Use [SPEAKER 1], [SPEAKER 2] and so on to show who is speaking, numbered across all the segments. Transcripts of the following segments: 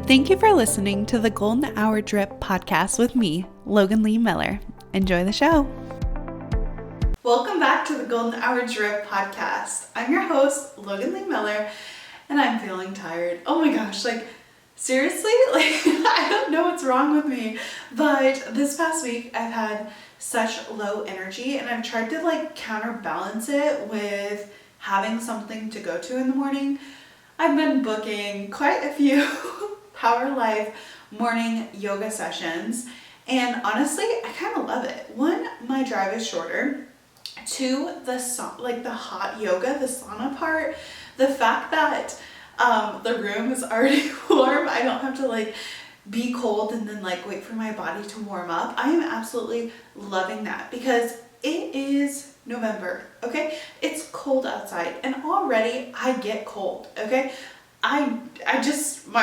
[SPEAKER 1] Thank you for listening to the Golden Hour Drip podcast with me, Logan Lee Miller. Enjoy the show. Welcome back to the Golden Hour Drip podcast. I'm your host, Logan Lee Miller, and I'm feeling tired. Oh my gosh, seriously? I don't know what's wrong with me, but this past week I've had such low energy, and I've tried to counterbalance it with having something to go to in the morning. I've been booking quite a few Power Life morning yoga sessions, and honestly, I kind of love it. One, my drive is shorter. Two, the hot yoga, the sauna part, the fact that the room is already warm, I don't have to be cold and then wait for my body to warm up. I am absolutely loving that because it is November, okay? It's cold outside and already I get cold, okay? My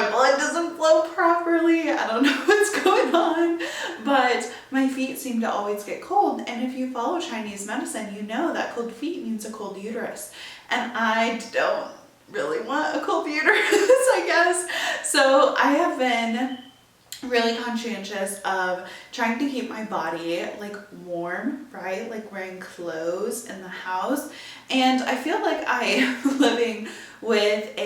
[SPEAKER 1] blood doesn't flow properly. I don't know what's going on, but my feet seem to always get cold. And if you follow Chinese medicine, you know that cold feet means a cold uterus. And I don't really want a cold uterus, I guess. So I have been really conscientious of trying to keep my body warm, right? Wearing clothes in the house. And I feel like I am living with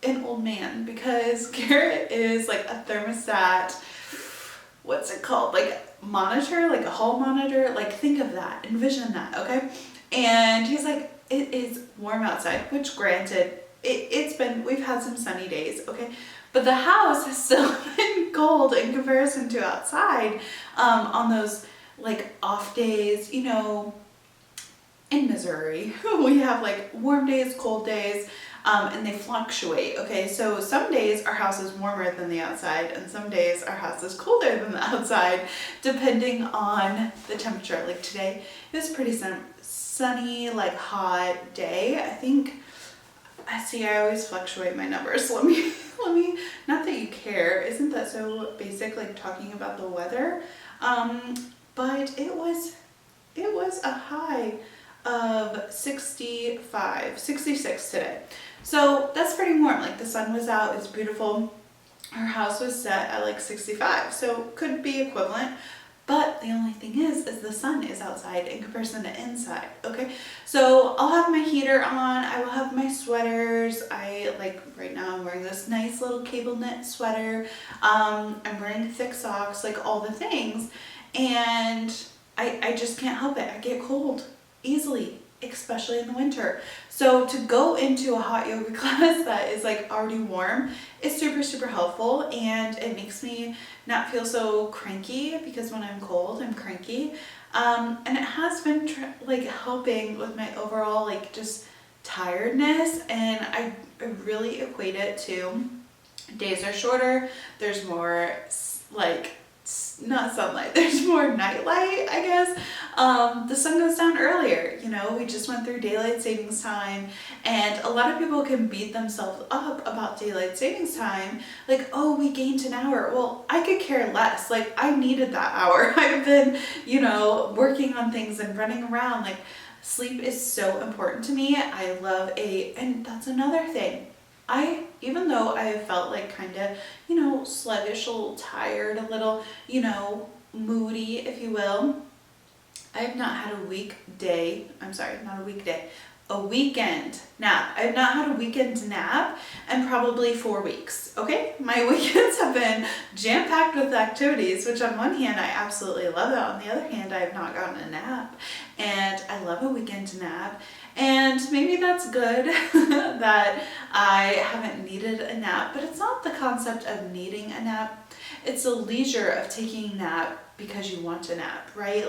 [SPEAKER 1] an old man because Garrett is a thermostat, what's it called? Monitor, a hall monitor. Think of that, envision that, okay? And he's it is warm outside, which granted, we've had some sunny days, okay? But the house has still been cold in comparison to outside on those off days, in Missouri. We have warm days, cold days, and they fluctuate, okay? So some days our house is warmer than the outside, and some days our house is colder than the outside, depending on the temperature. Today, it was pretty sunny, hot day. I always fluctuate my numbers. Let me, not that you care, isn't that so basic, talking about the weather? But it was a high of 66 today. So that's pretty warm. The sun was out, it's beautiful. Our house was set at 65, so could be equivalent. But the only thing is the sun is outside in comparison to inside, okay? So I'll have my heater on, I will have my sweaters. Right now I'm wearing this nice little cable knit sweater. I'm wearing thick socks, all the things. And I just can't help it. I get cold easily, especially in the winter. So to go into a hot yoga class that is already warm is super, super helpful, and it makes me not feel so cranky because when I'm cold, I'm cranky. And it has been helping with my overall just tiredness, and I really equate it to days are shorter, there's more not sunlight, there's more nightlight, I guess. The sun goes down earlier, we just went through daylight savings time, and a lot of people can beat themselves up about daylight savings time, oh, we gained an hour. Well, I could care less. I needed that hour. I've been, working on things and running around. Sleep is so important to me. I love and that's another thing. Even though I have felt kind of, sluggish, a little tired, a little, moody, if you will, I have not had a weekend nap. I have not had a weekend nap in probably 4 weeks, okay? My weekends have been jam-packed with activities, which on one hand, I absolutely love it. On the other hand, I have not gotten a nap, and I love a weekend nap. And maybe that's good that I haven't needed a nap, but it's not the concept of needing a nap. It's the leisure of taking a nap because you want to nap, right?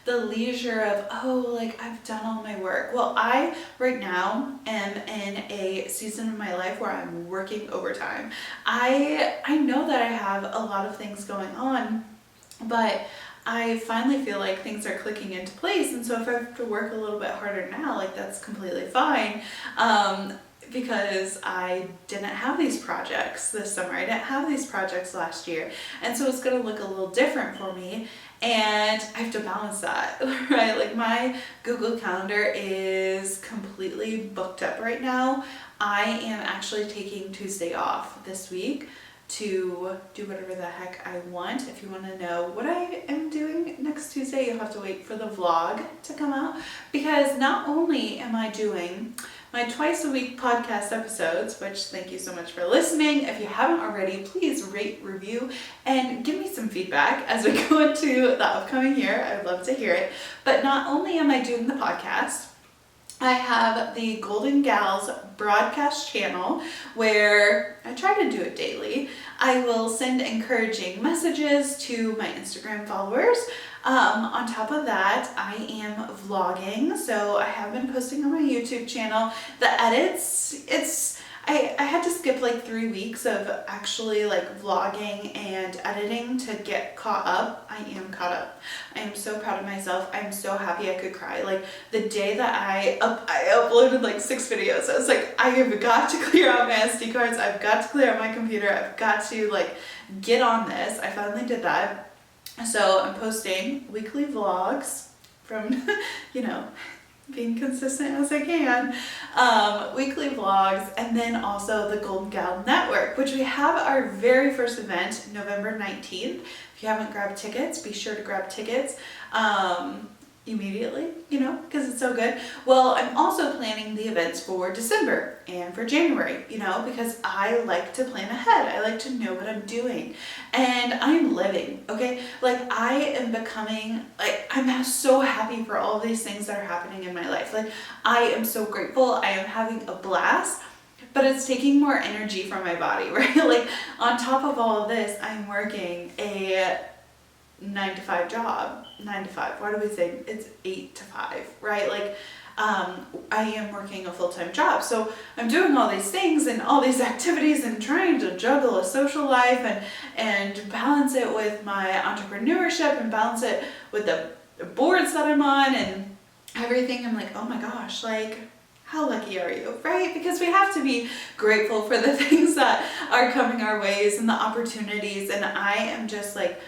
[SPEAKER 1] The leisure of, I've done all my work. Well, I right now am in a season of my life where I'm working overtime. I know that I have a lot of things going on, but I finally feel like things are clicking into place. And so if I have to work a little bit harder now, that's completely fine. because I didn't have these projects this summer. I didn't have these projects last year. And so it's going to look a little different for me. And I have to balance that, right? Like my Google Calendar is completely booked up right now. I am actually taking Tuesday off this week to do whatever the heck I want. If you want to know what I am doing next Tuesday, you'll have to wait for the vlog to come out, because not only am I doing my twice a week podcast episodes, which thank you so much for listening. If you haven't already, please rate, review, and give me some feedback as we go into the upcoming year. I'd love to hear it. But not only am I doing the podcast, I have the Golden Gals broadcast channel where I try to do it daily. I will send encouraging messages to my Instagram followers. On top of that, I am vlogging. So I have been posting on my YouTube channel. The edits, I had to skip like 3 weeks of actually like vlogging and editing to get caught up. I am caught up. I am so proud of myself. I'm so happy I could cry. Like the day that I uploaded like 6 videos, I was like, I have got to clear out my SD cards. I've got to clear out my computer. I've got to like get on this. I finally did that. So I'm posting weekly vlogs from, being consistent as I can, weekly vlogs, and then also the Golden Gal Network, which we have our very first event November 19th. If you haven't grabbed tickets, be sure to grab tickets immediately, because it's so good. Well, I'm also planning the events for December and for January, because I like to plan ahead. I like to know what I'm doing, and I'm living, okay? Like I am becoming, I'm so happy for all of these things that are happening in my life. Like I am so grateful. I am having a blast, but it's taking more energy from my body, right? Like on top of all of this, I'm working a 9-to-5 job. 9-to-5. Why do we say it's 8-to-5, right? Like, I am working a full-time job. So I'm doing all these things and all these activities and trying to juggle a social life and balance it with my entrepreneurship and balance it with the boards that I'm on and everything. I'm like, oh my gosh, like, how lucky are you, right? Because we have to be grateful for the things that are coming our ways and the opportunities. And I am just like,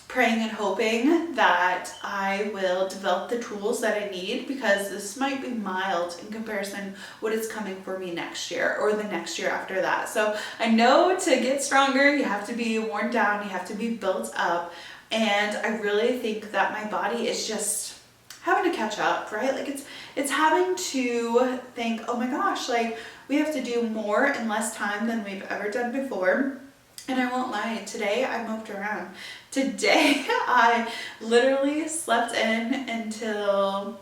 [SPEAKER 1] praying and hoping that I will develop the tools that I need, because this might be mild in comparison what is coming for me next year or the next year after that. So I know to get stronger, you have to be worn down, you have to be built up. And I really think that my body is just having to catch up, right? Like it's having to think, oh my gosh, like we have to do more in less time than we've ever done before. And I won't lie, today I moved around. Today I literally slept in until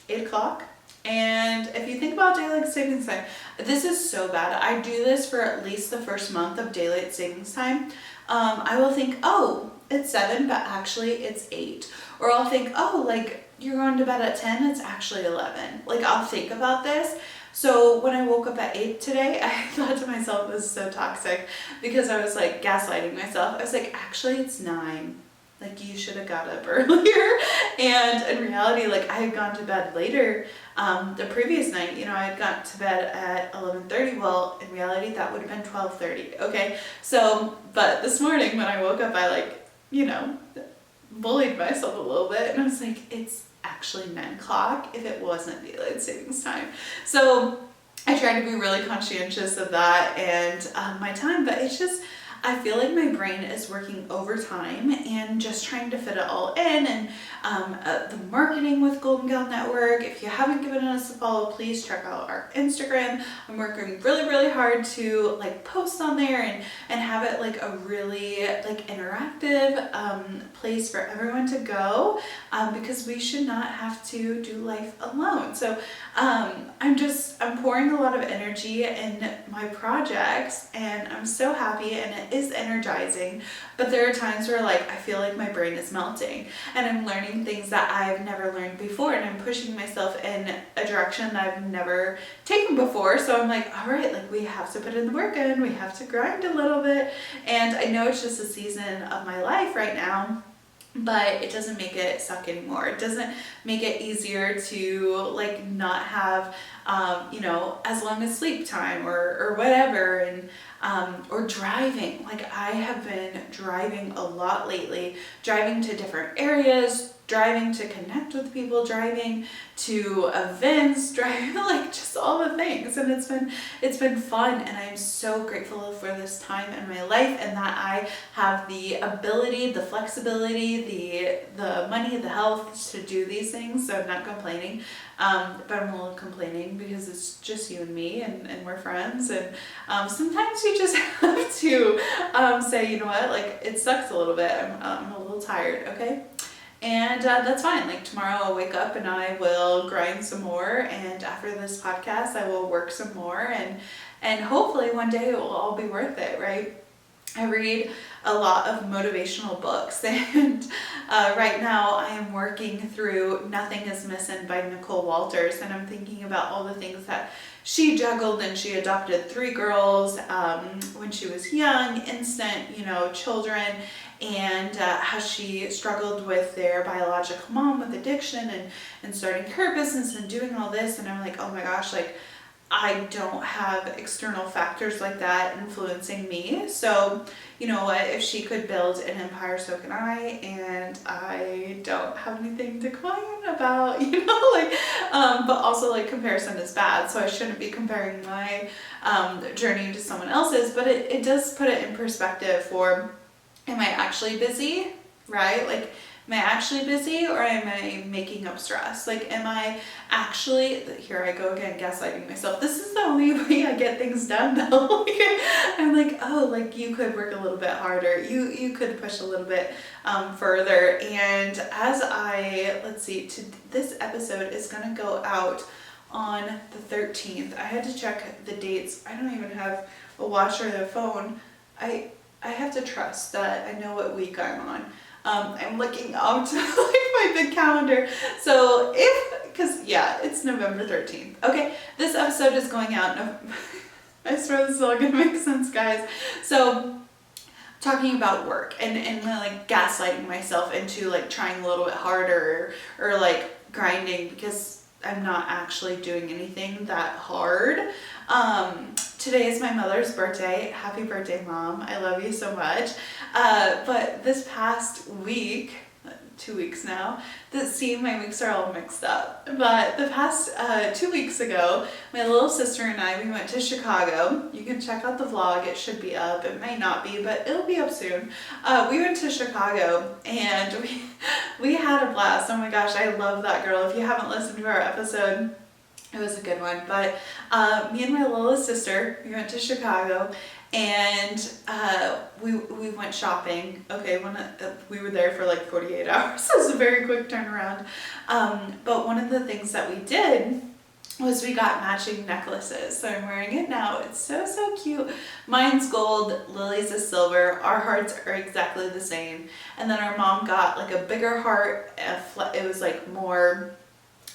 [SPEAKER 1] 8 o'clock. And if you think about daylight savings time, this is so bad. I do this for at least the first month of daylight savings time. I will think, oh, it's 7, but actually it's 8. Or I'll think, oh, like you're going to bed at 10, it's actually 11. Like I'll think about this. So when I woke up at 8 today, I thought to myself, this is so toxic, because I was like gaslighting myself. I was like, actually it's 9. Like you should have got up earlier. And in reality, like I had gone to bed later the previous night. I had got to bed at 11:30. Well, in reality, that would have been 12:30. Okay. So, but this morning when I woke up, I bullied myself a little bit, and I was like, it's actually 9 o'clock if it wasn't daylight savings time. So I try to be really conscientious of that and my time, but it's just, I feel like my brain is working overtime and just trying to fit it all in. And the marketing with Golden Gal Network, if you haven't given us a follow, please check out our Instagram. I'm working really, really hard to post on there and have it a really interactive place for everyone to go, because we should not have to do life alone. So I'm pouring a lot of energy in my projects, and I'm so happy, and it is energizing. But there are times where I feel like my brain is melting, and I'm learning things that I've never learned before, and I'm pushing myself in a direction that I've never taken before. So I'm like, all right, we have to put in the work in, we have to grind a little bit. And I know it's just a season of my life right now, but it doesn't make it suck anymore. It doesn't make it easier to not have as long as sleep time or whatever. And or driving. Like, I have been driving a lot lately, driving to different areas, driving to connect with people, driving to events, driving, like, just all the things. And it's been fun, and I'm so grateful for this time in my life, and that I have the ability, the flexibility, the money, the health to do these things. So I'm not complaining, but I'm a little complaining because it's just you and me, and we're friends, and sometimes you just have to say, you know what, like, it sucks a little bit, I'm a little tired, okay? And that's fine. Like, tomorrow I'll wake up and I will grind some more, and after this podcast I will work some more, and hopefully one day it will all be worth it, right? I read a lot of motivational books, and right now I am working through Nothing Is Missing by Nicole Walters, and I'm thinking about all the things that she juggled, and she adopted 3 girls when she was young, instant, children, and how she struggled with their biological mom with addiction, and starting her business and doing all this. And I'm like, oh my gosh, like, I don't have external factors like that influencing me. So, you know what, if she could build an empire, so can I, and I don't have anything to complain about, but also, like, comparison is bad, so I shouldn't be comparing my journey to someone else's, but it does put it in perspective for, am I actually busy, right? Like, am I actually busy, or am I making up stress? Like, am I actually, here I go again, gaslighting myself. This is the only way I get things done, though. I'm like, oh, like, you could work a little bit harder. You could push a little bit further. And as this episode is going to go out on the 13th. I had to check the dates. I don't even have a watch or a phone. I have to trust that I know what week I'm on. I'm looking out like my big calendar. So it's November 13th. Okay, this episode is going out. I swear this is all gonna make sense, guys. So, talking about work and like gaslighting myself into like trying a little bit harder or like grinding because I'm not actually doing anything that hard. Today is my mother's birthday. Happy birthday, Mom. I love you so much. But this past week, 2 weeks now, my weeks are all mixed up. But the past 2 weeks ago, my little sister and I, we went to Chicago. You can check out the vlog. It should be up. It might not be, but it'll be up soon. We went to Chicago, and we had a blast. Oh my gosh, I love that girl. If you haven't listened to our episode, it was a good one. But me and my little sister, we went to Chicago, and we went shopping. Okay, we were there for like 48 hours. So it was a very quick turnaround. But one of the things that we did was we got matching necklaces. So I'm wearing it now. It's so cute. Mine's gold, Lily's is silver. Our hearts are exactly the same. And then our mom got like a bigger heart. It was like more,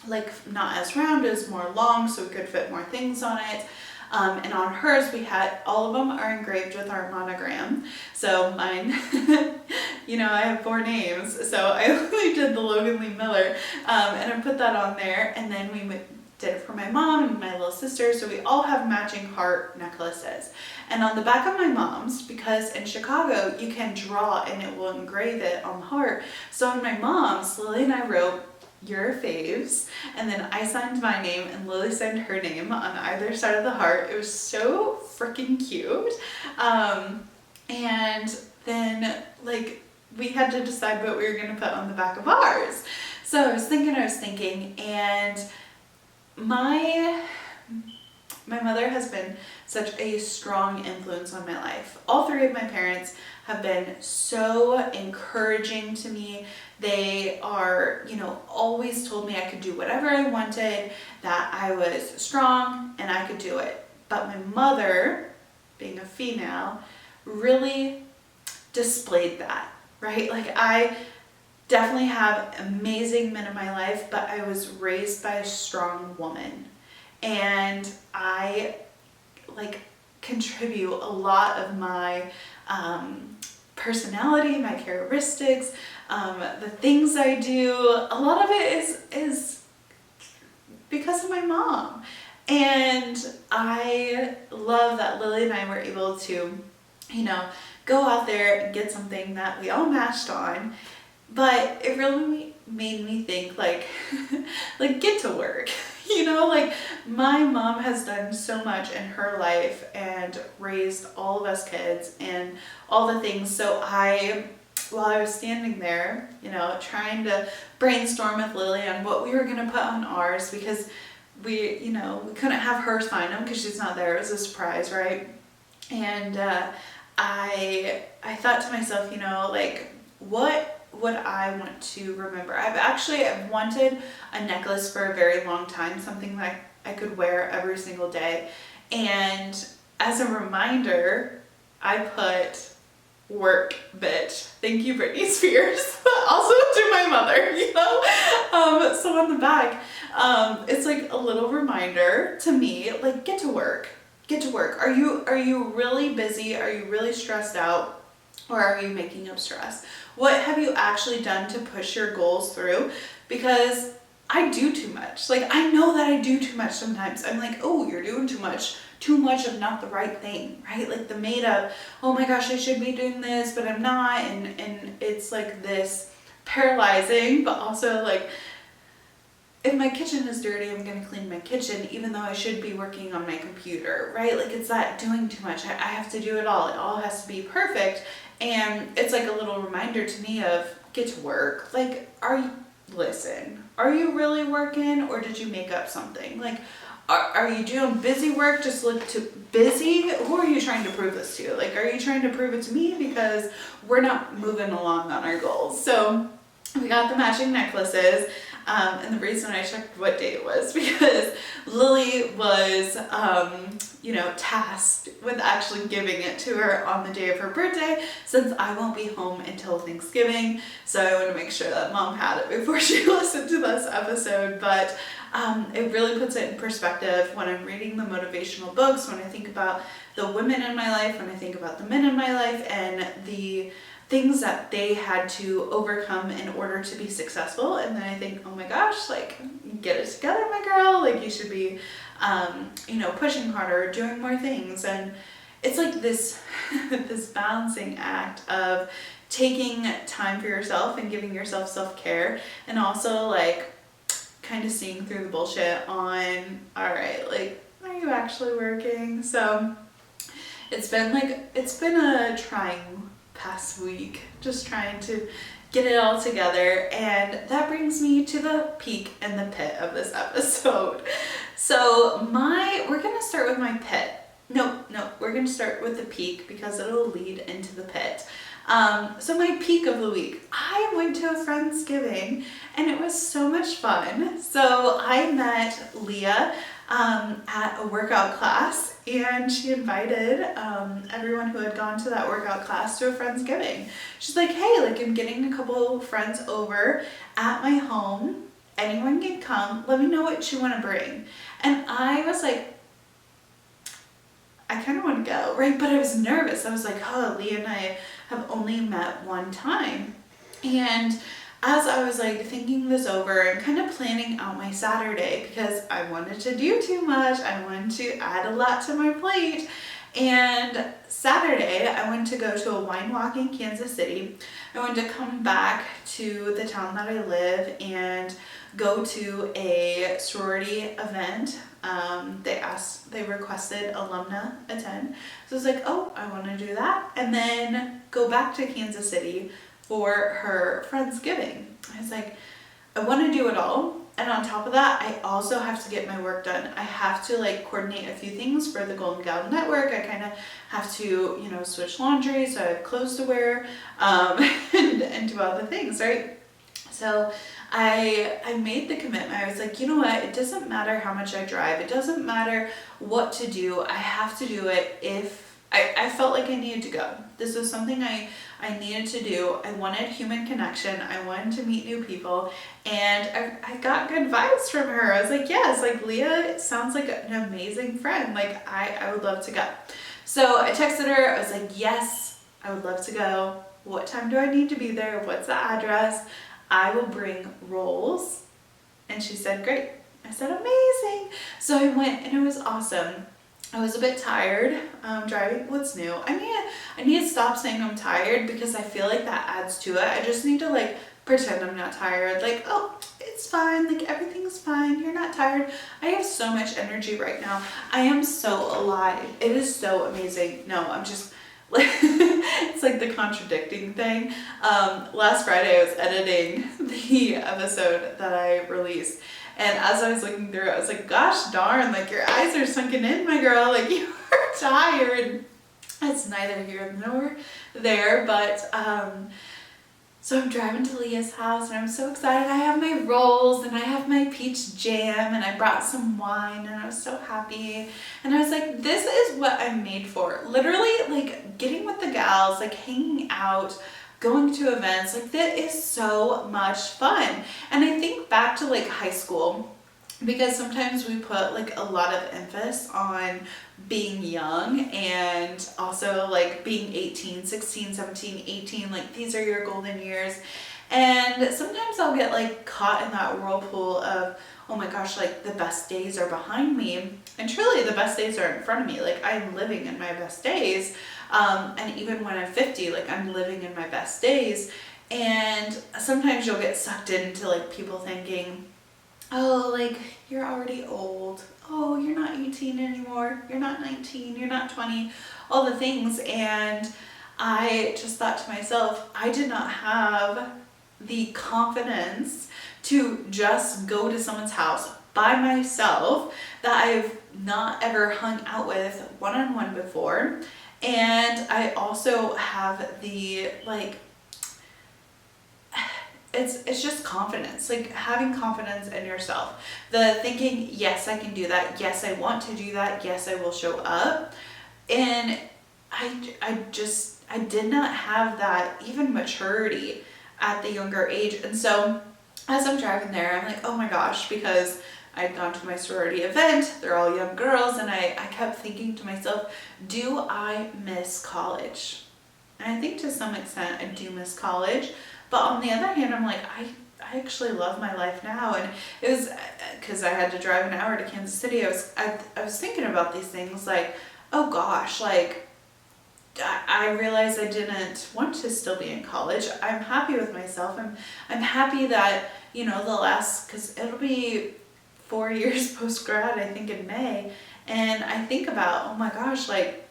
[SPEAKER 1] like not as round, as more long, so we could fit more things on it. And on hers, we had, all of them are engraved with our monogram. So mine, I have 4 names. So I only did the Logan Lee Miller, and I put that on there. And then we did it for my mom and my little sister. So we all have matching heart necklaces. And on the back of my mom's, because in Chicago, you can draw and it will engrave it on the heart. So on my mom's, Lily and I wrote, "Your faves," and then I signed my name and Lily signed her name on either side of the heart. It was so freaking cute. And then like we had to decide what we were gonna put on the back of ours. So I was thinking, and my mother has been such a strong influence on my life. All 3 of my parents have been so encouraging to me. They are, always told me I could do whatever I wanted, that I was strong and I could do it. But my mother, being a female, really displayed that, right? Like, I definitely have amazing men in my life, but I was raised by a strong woman. And I contribute a lot of my personality, my characteristics, the things I do. A lot of it is because of my mom. And I love that Lily and I were able to, go out there and get something that we all matched on. But it really made me think like, like get to work. Like my mom has done so much in her life and raised all of us kids and all the things. So while I was standing there, trying to brainstorm with Lily on what we were going to put on ours, because we couldn't have her sign them because she's not there. It was a surprise, right? And I thought to myself, like what would I want to remember? I've wanted a necklace for a very long time, something that I could wear every single day. And as a reminder, I put work bitch. Thank you, Britney Spears. Also to my mother, so on the back, it's like a little reminder to me, like get to work. Are you really busy? Are you really stressed out? Or are you making up stress? What have you actually done to push your goals through? Because I do too much. Like I know that I do too much sometimes. I'm like, oh, you're doing too much of not the right thing, right? Like the made up, oh my gosh, I should be doing this, but I'm not. And it's like this paralyzing, but also like, if my kitchen is dirty, I'm gonna clean my kitchen, even though I should be working on my computer, right? Like it's that doing too much. I have to do it all. It all has to be perfect. And it's like a little reminder to me of get to work. Like, are you really working, or did you make up something? Like, are you doing busy work just look too busy? Who are you trying to prove this to? Like, are you trying to prove it to me? Because we're not moving along on our goals. So we got the matching necklaces. And the reason I checked what day it was, because Lily was, tasked with actually giving it to her on the day of her birthday, since I won't be home until Thanksgiving. So I want to make sure that mom had it before she listened to this episode. But it really puts it in perspective when I'm reading the motivational books, when I think about the women in my life, when I think about the men in my life, and the things that they had to overcome in order to be successful. And then I think, oh my gosh, like get it together, my girl. Like you should be, pushing harder, doing more things. And it's like this, this balancing act of taking time for yourself and giving yourself self-care, and also like kind of seeing through the bullshit on, all right, like, are you actually working? So it's been a trying past week, just trying to get it all together. And that brings me to the peak and the pit of this episode. So we're gonna start with my pit. No, we're gonna start with the peak because it'll lead into the pit. So my peak of the week, I went to a Friendsgiving and it was so much fun. So I met Leah at a workout class, and she invited everyone who had gone to that workout class to a Friendsgiving. She's like, hey, like I'm getting a couple friends over at my home. Anyone can come. Let me know what you want to bring. And I was like, I kind of want to go, right? But I was nervous. I was like, oh, Leah and I have only met one time. And as I was like thinking this over and kind of planning out my Saturday, because I wanted to do too much, I wanted to add a lot to my plate. And Saturday, I went to go to a wine walk in Kansas City. I wanted to come back to the town that I live and go to a sorority event. They requested alumna attend. So I was like, oh, I want to do that. And then go back to Kansas City for her Friendsgiving. I was like, I want to do it all. And on top of that, I also have to get my work done. I have to like coordinate a few things for the Golden Gal Network. I kind of have to, switch laundry, so I have clothes to wear, and do other things, right? So I made the commitment. I was like, you know what? It doesn't matter how much I drive. It doesn't matter what to do. I have to do it if I felt like I needed to go. This was something I needed to do. I wanted human connection. I wanted to meet new people. And I got good vibes from her. I was like, yes, like Leah sounds like an amazing friend. Like I would love to go. So I texted her. I was like, yes, I would love to go. What time do I need to be there? What's the address? I will bring rolls. And she said, great. I said, amazing. So I went and it was awesome. I was a bit tired driving. What's new? I need to stop saying I'm tired because I feel like that adds to it. I just need to like pretend I'm not tired. Like, oh, it's fine. Like everything's fine. You're not tired. I have so much energy right now. I am so alive. It is so amazing. No, I'm just like, it's like the contradicting thing. Last Friday I was editing the episode that I released. And as I was looking through it, I was like, gosh darn, like your eyes are sunken in, my girl. Like you are tired. It's neither here nor there, but so I'm driving to Leah's house and I'm so excited. I have my rolls and I have my peach jam and I brought some wine and I was so happy. And I was like, this is what I'm made for. Literally like getting with the gals, like hanging out, going to events, like that is so much fun. And I think back to like high school, because sometimes we put like a lot of emphasis on being young and also like being 18, 16, 17, 18, like these are your golden years. And sometimes I'll get like caught in that whirlpool of, oh my gosh, like the best days are behind me. And truly the best days are in front of me. Like I'm living in my best days. And even when I'm 50, like I'm living in my best days. And sometimes you'll get sucked into like people thinking, oh, like you're already old. Oh, you're not 18 anymore. You're not 19. You're not 20. All the things. And I just thought to myself, I did not have the confidence to just go to someone's house by myself that I've not ever hung out with one-on-one before. And I also have the like, it's just confidence, like having confidence in yourself, the thinking, yes, I can do that, yes, I want to do that, yes, I will show up. And I did not have that even maturity at the younger age. And so as I'm driving there, I'm like, oh my gosh, because I'd gone to my sorority event, they're all young girls, and I kept thinking to myself, do I miss college? And I think to some extent I do miss college. But on the other hand, I'm like, I actually love my life now. And it was because I had to drive an hour to Kansas City. I was thinking about these things like, oh gosh, like I realized I didn't want to still be in college. I'm happy with myself. I'm happy that, you know, because it'll be 4 years post-grad, I think in May. And I think about, oh my gosh, like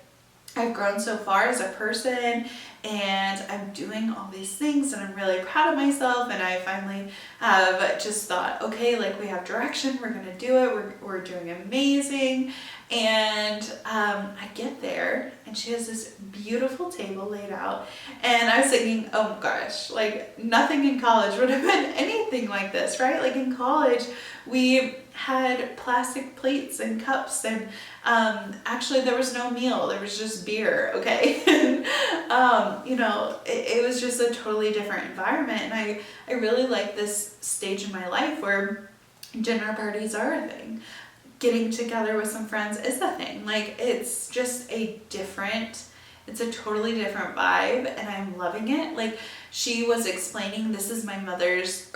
[SPEAKER 1] I've grown so far as a person and I'm doing all these things and I'm really proud of myself. And I finally have just thought, okay, like we have direction, we're going to do it. We're doing amazing. And I get there and she has this beautiful table laid out. And I was thinking, oh gosh, like nothing in college would have been anything like this, right? Like in college, we had plastic plates and cups and actually there was no meal, there was just beer, okay? You know, it was just a totally different environment. And I really like this stage in my life where dinner parties are a thing. Getting together with some friends is a thing. Like it's just it's a totally different vibe and I'm loving it. Like she was explaining, this is my mother's,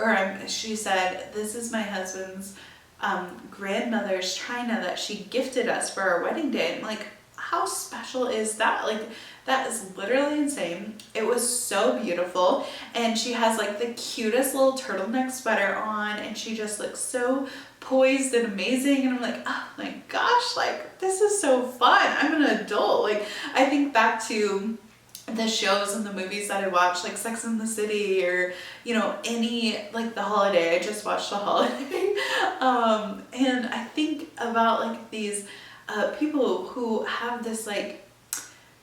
[SPEAKER 1] she said, this is my husband's grandmother's china that she gifted us for our wedding day. And like, how special is that? Like that is literally insane. It was so beautiful. And she has like the cutest little turtleneck sweater on and she just looks so poised and amazing. And I'm like, oh my gosh, like this is so fun. I'm an adult. Like I think back to the shows and the movies that I watch, like Sex and the City or, you know, any, like The Holiday. I just watched The Holiday. And I think about like these people who have this like,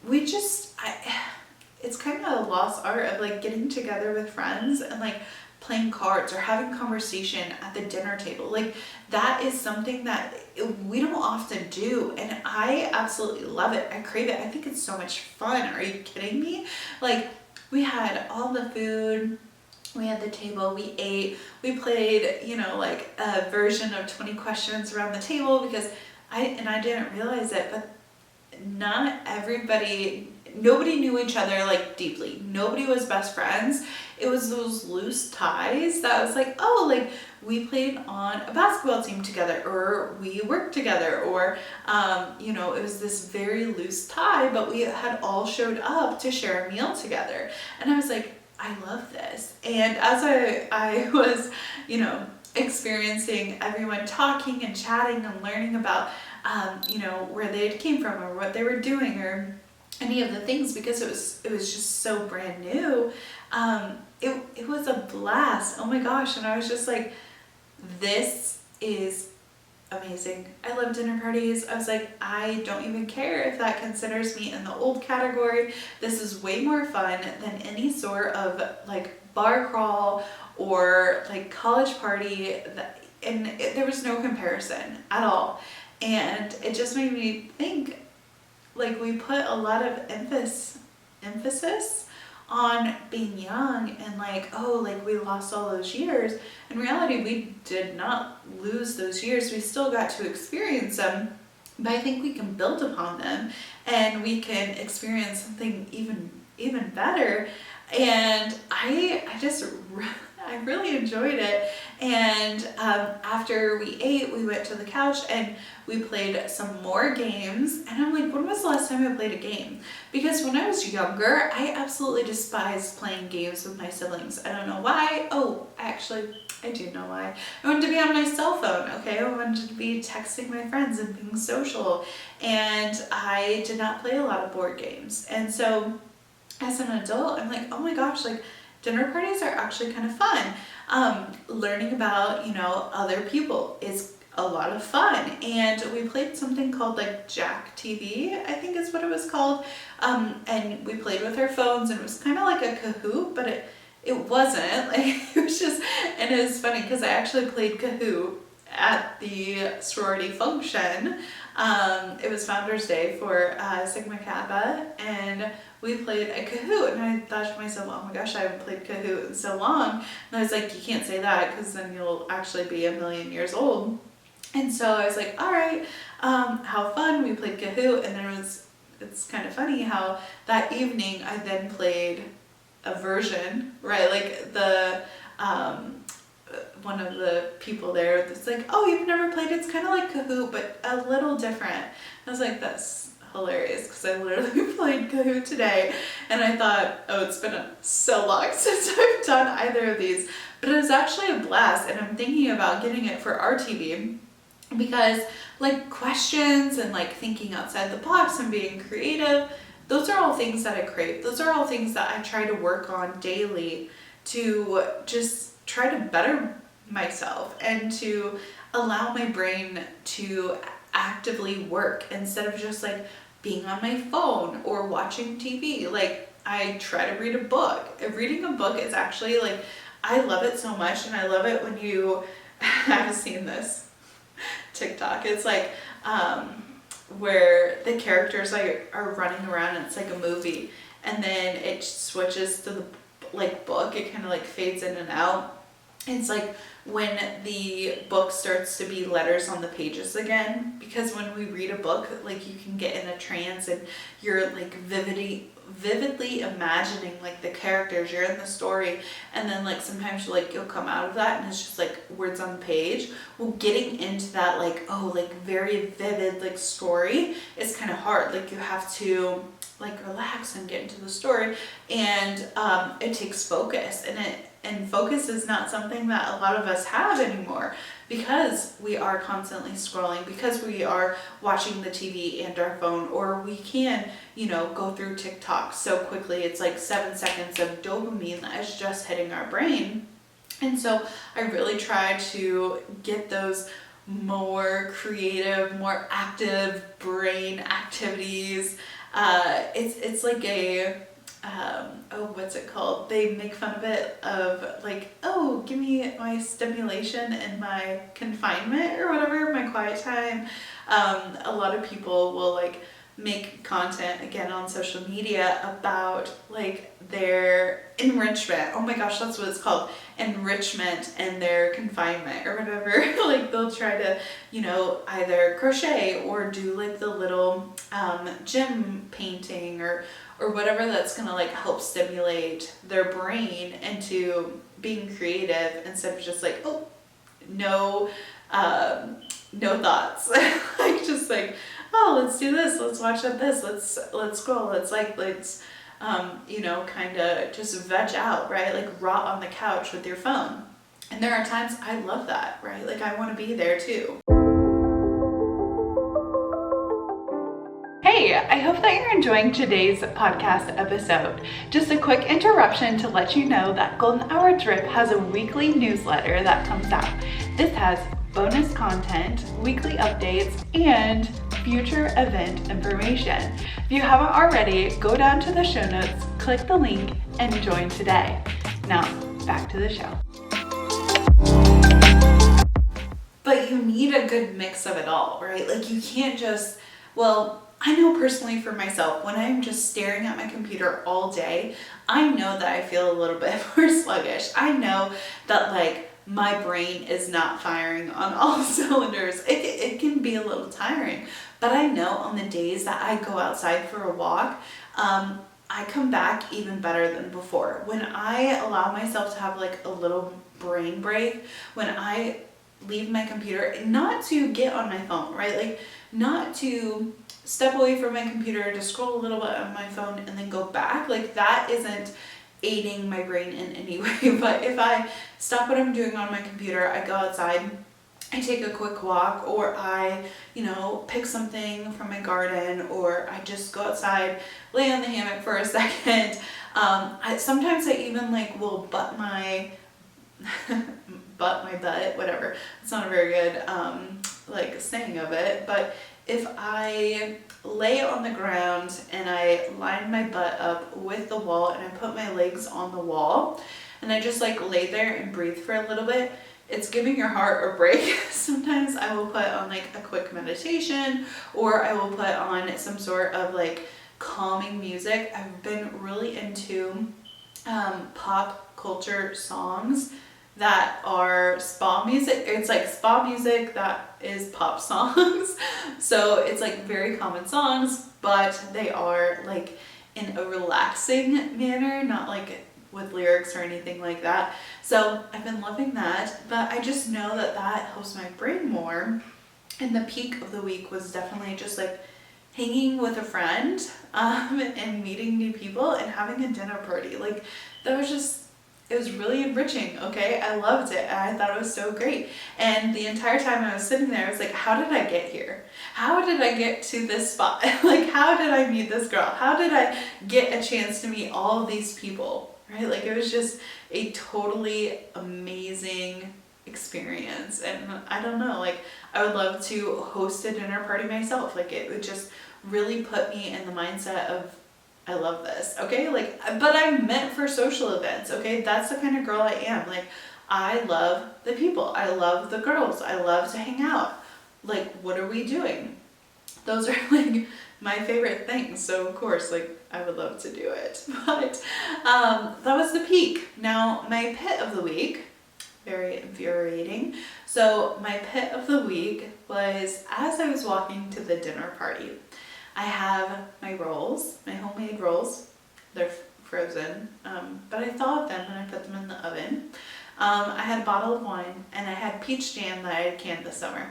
[SPEAKER 1] it's kind of a lost art of like getting together with friends and like playing cards or having conversation at the dinner table. Like that is something that we don't often do and I absolutely love it. I crave it. I think it's so much fun. Are you kidding me? Like we had all the food, we had the table, we ate, we played, you know, like a version of 20 questions around the table because I didn't realize it, but not everybody nobody knew each other like deeply. Nobody was best friends. It was those loose ties that was like, oh, like we played on a basketball team together, or we worked together, or you know, it was this very loose tie, but we had all showed up to share a meal together. And I was like, I love this. And as I was, you know, experiencing everyone talking and chatting and learning about you know, where they came from or what they were doing or any of the things, because it was just so brand new. It was a blast. Oh my gosh. And I was just like, this is amazing. I love dinner parties. I was like, I don't even care if that considers me in the old category. This is way more fun than any sort of like bar crawl or like college party. There was no comparison at all. And it just made me think, like, we put a lot of emphasis on being young and like, oh, like we lost all those years. In reality, we did not lose those years. We still got to experience them, but I think we can build upon them and we can experience something even better. And I really enjoyed it. And after we ate, we went to the couch and we played some more games. And I'm like, when was the last time I played a game? Because when I was younger, I absolutely despised playing games with my siblings. I don't know why. Oh, actually, I do know why. I wanted to be on my cell phone, okay? I wanted to be texting my friends and being social. And I did not play a lot of board games. And so as an adult, I'm like, oh my gosh, like dinner parties are actually kind of fun. Learning about, you know, other people is a lot of fun. And we played something called like Jack TV, I think is what it was called. And we played with our phones, and it was kind of like a Kahoot, but it wasn't. Like, it was just, and it was funny because I actually played Kahoot at the sorority function. It was Founders Day for Sigma Kappa, and we played a Kahoot, and I thought to myself, oh my gosh, I haven't played Kahoot in so long. And I was like, you can't say that because then you'll actually be a million years old. And so I was like, all right, how fun. We played Kahoot, and it's kind of funny how that evening I then played a version, right? Like the one of the people there that's like, oh, you've never played, it's kind of like Kahoot, but a little different. I was like, that's hilarious, because I literally played Kahoot today, and I thought, oh, it's been so long since I've done either of these, but it was actually a blast. And I'm thinking about getting it for our TV, because like questions and like thinking outside the box and being creative, those are all things that I crave. Those are all things that I try to work on daily to just try to better myself and to allow my brain to actively work instead of just like being on my phone or watching TV. Like, I try to read a book. Reading a book is actually like, I love it so much, and I love it when you have seen this TikTok. It's like where the characters like are running around, and it's like a movie, and then it switches to the like book. It kind of like fades in and out. It's like when the book starts to be letters on the pages again, because when we read a book, like you can get in a trance and you're like vividly imagining like the characters, you're in the story, and then like sometimes you'll come out of that and it's just like words on the page. Well, getting into that like, oh, like very vivid like story is kind of hard. Like you have to like relax and get into the story, and it takes focus, and focus is not something that a lot of us have anymore, because we are constantly scrolling, because we are watching the TV and our phone, or we can, go through TikTok so quickly. It's like 7 seconds of dopamine that is just hitting our brain. And so I really try to get those more creative, more active brain activities. It's like a what's it called? They make fun of it of like, oh, give me my stimulation in my confinement or whatever, my quiet time. A lot of people will like make content again on social media about like their enrichment. Oh my gosh, that's what it's called. Enrichment and their confinement or whatever. Like they'll try to, either crochet or do like the little gym painting or whatever that's gonna like help stimulate their brain into being creative instead of just like, oh, no thoughts. Like just like, oh, let's do this, let's watch this, let's scroll, let's kind of just veg out, right? Like rot on the couch with your phone. And there are times I love that, right? Like I want to be there too. Hey, I hope that you're enjoying today's podcast episode. Just a quick interruption to let you know that Golden Hour Drip has a weekly newsletter that comes out. This has bonus content, weekly updates, and future event information. If you haven't already, go down to the show notes, click the link, and join today. Now, back to the show. But you need a good mix of it all, right? Like you can't just, I know personally for myself, when I'm just staring at my computer all day, I know that I feel a little bit more sluggish. I know that like my brain is not firing on all cylinders. It can be a little tiring, but I know on the days that I go outside for a walk, I come back even better than before. When I allow myself to have like a little brain break, when I leave my computer, not to get on my phone, right? Like not to step away from my computer to scroll a little bit on my phone and then go back. Like that isn't aiding my brain in any way. But if I stop what I'm doing on my computer, I go outside, I take a quick walk, or I, pick something from my garden, or I just go outside, lay on the hammock for a second. Sometimes I even like will butt my butt, whatever. It's not a very good saying of it, but if I lay on the ground and I line my butt up with the wall and I put my legs on the wall and I just like lay there and breathe for a little bit, it's giving your heart a break. Sometimes I will put on like a quick meditation, or I will put on some sort of like calming music. I've been really into pop culture songs that are spa music. It's like spa music that is pop songs. So it's like very common songs, but they are like in a relaxing manner, not like with lyrics or anything like that. So I've been loving that, but I just know that helps my brain more. And the peak of the week was definitely just like hanging with a friend and meeting new people and having a dinner party. Like that was just, it was really enriching, okay? I loved it. I thought it was so great. And the entire time I was sitting there, I was like, how did I get here? How did I get to this spot? Like, how did I meet this girl? How did I get a chance to meet all of these people, right? Like, it was just a totally amazing experience. And I don't know, like, I would love to host a dinner party myself. Like, it would just really put me in the mindset of, I love this, okay? Like, but I'm meant for social events, okay? That's the kind of girl I am. Like, I love the people. I love the girls. I love to hang out. Like, what are we doing? Those are like my favorite things. So of course, like, I would love to do it. But that was the peak. Now, my pit of the week, very infuriating. So my pit of the week was as I was walking to the dinner party. I have my rolls, my homemade rolls. They're frozen, but I thawed them and I put them in the oven. I had a bottle of wine and I had peach jam that I had canned this summer.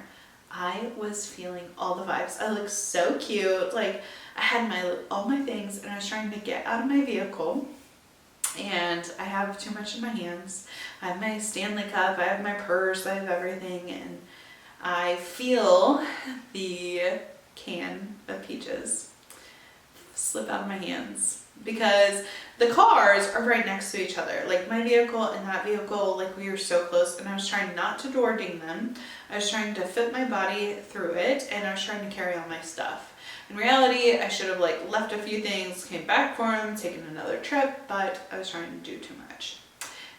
[SPEAKER 1] I was feeling all the vibes. I looked so cute. Like, I had all my things and I was trying to get out of my vehicle. And I have too much in my hands. I have my Stanley cup, I have my purse, I have everything, and I feel the can of peaches slip out of my hands because the cars are right next to each other. Like, my vehicle and that vehicle, like, we were so close, and I was trying not to door ding them. I was trying to fit my body through it, and I was trying to carry all my stuff. In reality, I should have like left a few things, came back for them, taken another trip, but I was trying to do too much.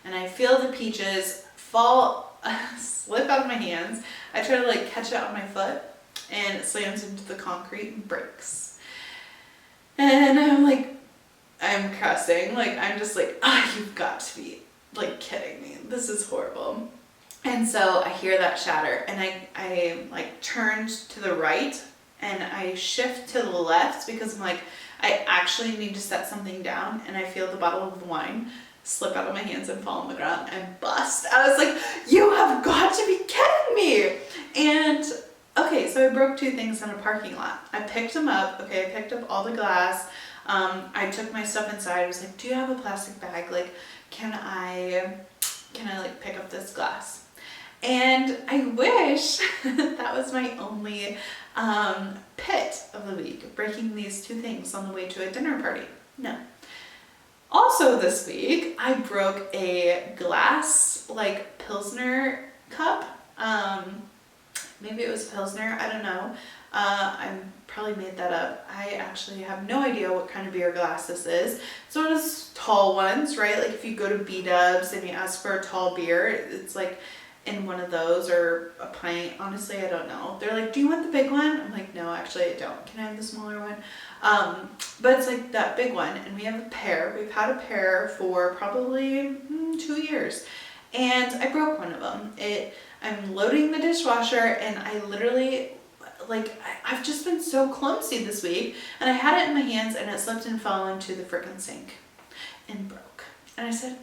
[SPEAKER 1] And I feel the peaches slip out of my hands. I try to like catch it on my foot and it slams into the concrete and breaks. And I'm cussing. Like, I'm just like, you've got to be like kidding me. This is horrible. And so I hear that shatter, and I like turned to the right and I shift to the left because I'm like, I actually need to set something down, and I feel the bottle of wine slip out of my hands and fall on the ground and bust. I was like, you have got to be kidding me. And okay, so I broke 2 things in a parking lot. I picked them up. Okay, I picked up all the glass. I took my stuff inside. I was like, do you have a plastic bag? Like, can I like pick up this glass? And I wish that was my only pit of the week, breaking these 2 things on the way to a dinner party. No. Also this week, I broke a glass, like, Pilsner cup. Maybe it was Pilsner, I don't know. I probably made that up. I actually have no idea what kind of beer glass this is. It's one of those tall ones, right? Like if you go to B-dubs and you ask for a tall beer, it's like in one of those, or a pint. Honestly, I don't know. They're like, do you want the big one? I'm like, no, actually I don't. Can I have the smaller one? But it's like that big one, and we have a pair. We've had a pair for probably 2 years, and I broke one of them. I'm loading the dishwasher, and I literally, like, I've just been so clumsy this week, and I had it in my hands, and it slipped and fell into the freaking sink and broke. And I said,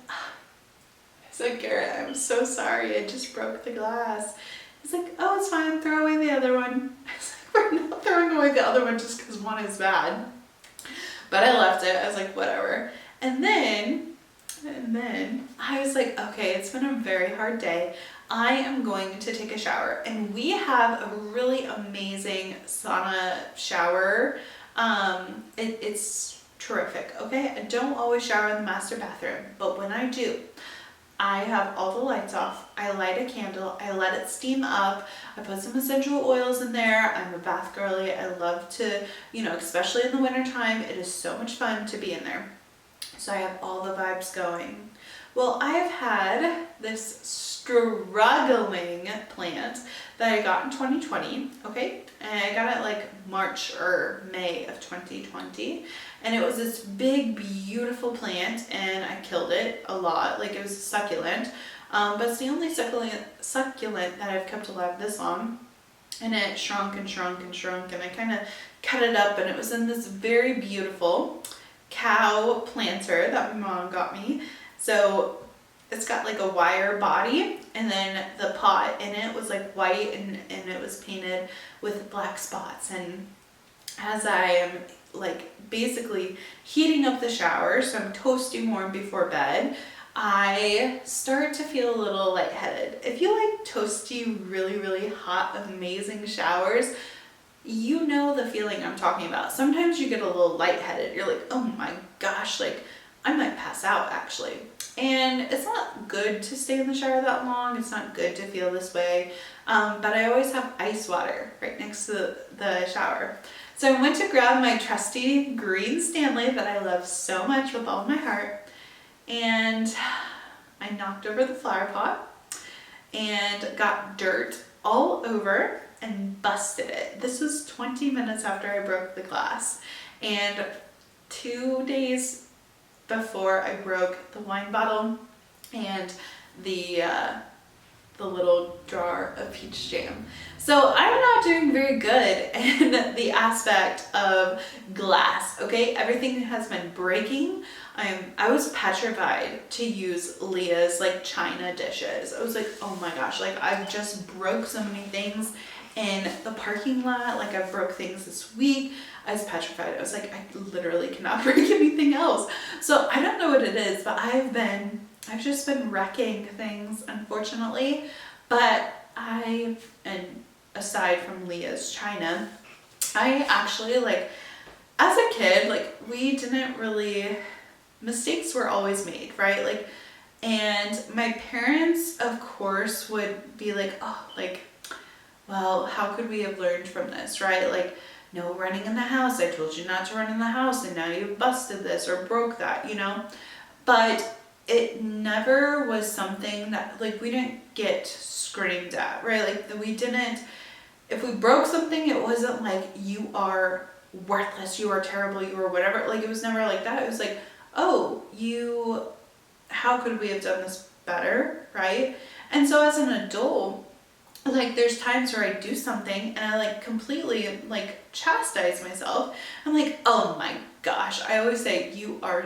[SPEAKER 1] Garrett, I'm so sorry, I just broke the glass. He's like, oh, it's fine, throw away the other one. I was like, we're not throwing away the other one just because one is bad. But I left it. I was like, whatever. And then I was like, okay, it's been a very hard day. I am going to take a shower. And we have a really amazing sauna shower. It's terrific, okay? I don't always shower in the master bathroom, but when I do, I have all the lights off. I light a candle. I let it steam up. I put some essential oils in there. I'm a bath girly. I love to, especially in the wintertime, it is so much fun to be in there. So I have all the vibes going. Well, I've had this struggling plant that I got in 2020, okay? And I got it like March or May of 2020. And it was this big, beautiful plant, and I killed it a lot. Like, it was a succulent. But it's the only succulent that I've kept alive this long. And it shrunk and shrunk and shrunk, and I kind of cut it up, and it was in this very beautiful cow planter that my mom got me. So it's got like a wire body, and then the pot in it was like white, and it was painted with black spots. And as I am like basically heating up the shower, so I'm toasty warm before bed, I start to feel a little lightheaded. If you like toasty, really, really hot, amazing showers, you know the feeling I'm talking about. Sometimes you get a little lightheaded. You're like, oh my gosh, like I might pass out actually. And it's not good to stay in the shower that long. It's not good to feel this way. But I always have ice water right next to the shower. So I went to grab my trusty green Stanley that I love so much with all my heart. And I knocked over the flower pot and got dirt all over and busted it. This was 20 minutes after I broke the glass. And 2 days before I broke the wine bottle and the little jar of peach jam. So I'm not doing very good in the aspect of glass, okay? Everything has been breaking. I was petrified to use Leah's like china dishes. I was like, oh my gosh, like I've just broke so many things in the parking lot. Like I broke things this week. I was petrified. I was like, I literally cannot break anything else. So I don't know what it is, but I've just been wrecking things, unfortunately. But and aside from Leah's china, I actually, like, as a kid, like, we didn't really, mistakes were always made, right? Like, and my parents, of course, would be like, oh, like, well, how could we have learned from this, right? Like, no running in the house. I told you not to run in the house, and now you busted this or broke that, But it never was something that, like, we didn't get screamed at, right? Like, if we broke something, it wasn't like, you are worthless, you are terrible, you are whatever. Like, it was never like that. It was like, oh, how could we have done this better, right? And so as an adult, like, there's times where I do something and I like completely like chastise myself. I'm like, oh my gosh. I always say, you are